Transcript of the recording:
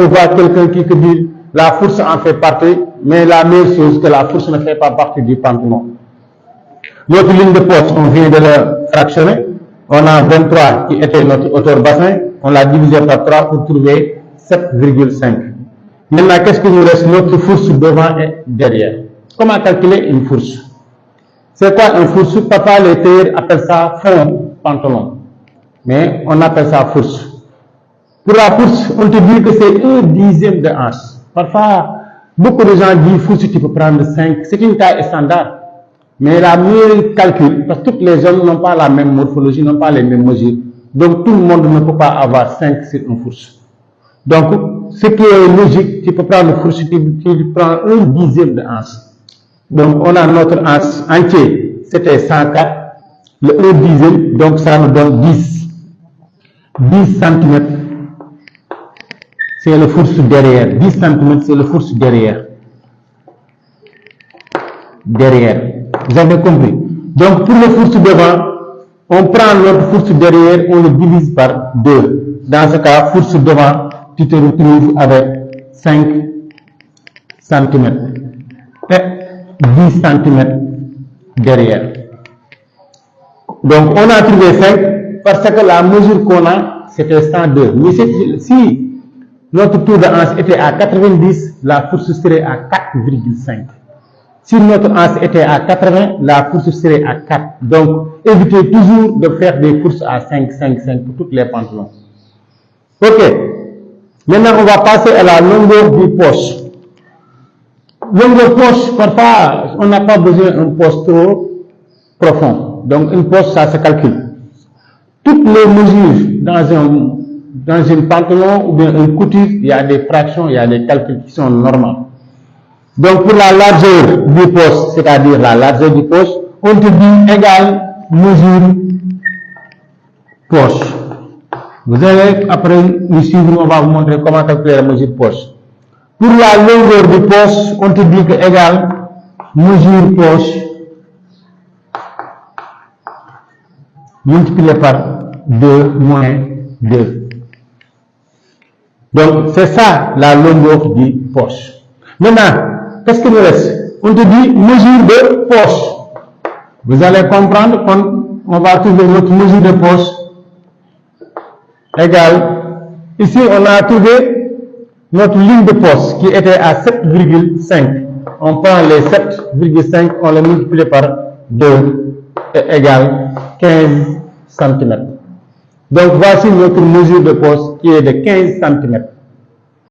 de voir quelqu'un qui te dit la fourche en fait partie, mais la meilleure chose que la fourche ne fait pas partie du pantalon. Notre ligne de poche, on vient de la fractionner. On a 23 qui était notre hauteur bassin. On l'a divisé par 3 pour trouver 7,5. Maintenant, qu'est-ce qu'il nous reste? Notre fourche devant et derrière. Comment calculer une fourche? C'est quoi une fourche? Papa, les tailleurs appellent ça fond pantalon. Mais on appelle ça fourche. Pour la fourche, on te dit que c'est 1/10 de hanche. Parfois, beaucoup de gens disent fourche, tu peux prendre 5. C'est une taille standard. Mais la meilleure calcul, parce que toutes les hommes n'ont pas la même morphologie, n'ont pas les mêmes mesures. Donc tout le monde ne peut pas avoir 5 sur une fourche. Donc, ce qui est logique, tu peux prendre une fourche, tu prends 1/10 de hanche. Donc, on a notre hanche entier, c'était 104. Le 1/10, donc ça nous donne 10. 10 cm, c'est le fourche derrière. 10 cm, c'est le fourche derrière. Derrière. Vous avez compris? Donc, pour le fourche devant, on prend notre fourche derrière, on le divise par 2. Dans ce cas, fourche devant, tu te retrouves avec 5 cm et 10 cm derrière. Donc, on a trouvé 5 parce que la mesure qu'on a, c'était 102. Mais si notre tour de hanche était à 90, la fourche serait à 4,5. Si notre hanche était à 80, la fourche serait à 4. Donc, évitez toujours de faire des fourches à 5 pour toutes les pantalons. Ok. Maintenant, on va passer à la longueur du poche. Longueur poche, parfois, on n'a pas besoin d'une poche trop profonde. Donc, une poche, ça se calcule. Toutes les mesures dans un pantalon ou bien une couture, il y a des fractions, il y a des calculs qui sont normaux. Donc, pour la largeur du poche, c'est-à-dire la largeur du poche, on te dit égale mesure poche. Vous allez, après nous suivre, on va vous montrer comment calculer la mesure poche. Pour la longueur du poche, on te dit que égale mesure poche multiplié par 2 moins 2. Donc, c'est ça la longueur du poche. Maintenant, qu'est-ce qu'il nous reste? On te dit mesure de poche. Vous allez comprendre qu'on va trouver notre mesure de poche égale, ici on a trouvé notre ligne de poche qui était à 7,5. On prend les 7,5, on les multiplie par 2 et égale 15 cm. Donc voici notre mesure de poche qui est de 15 cm.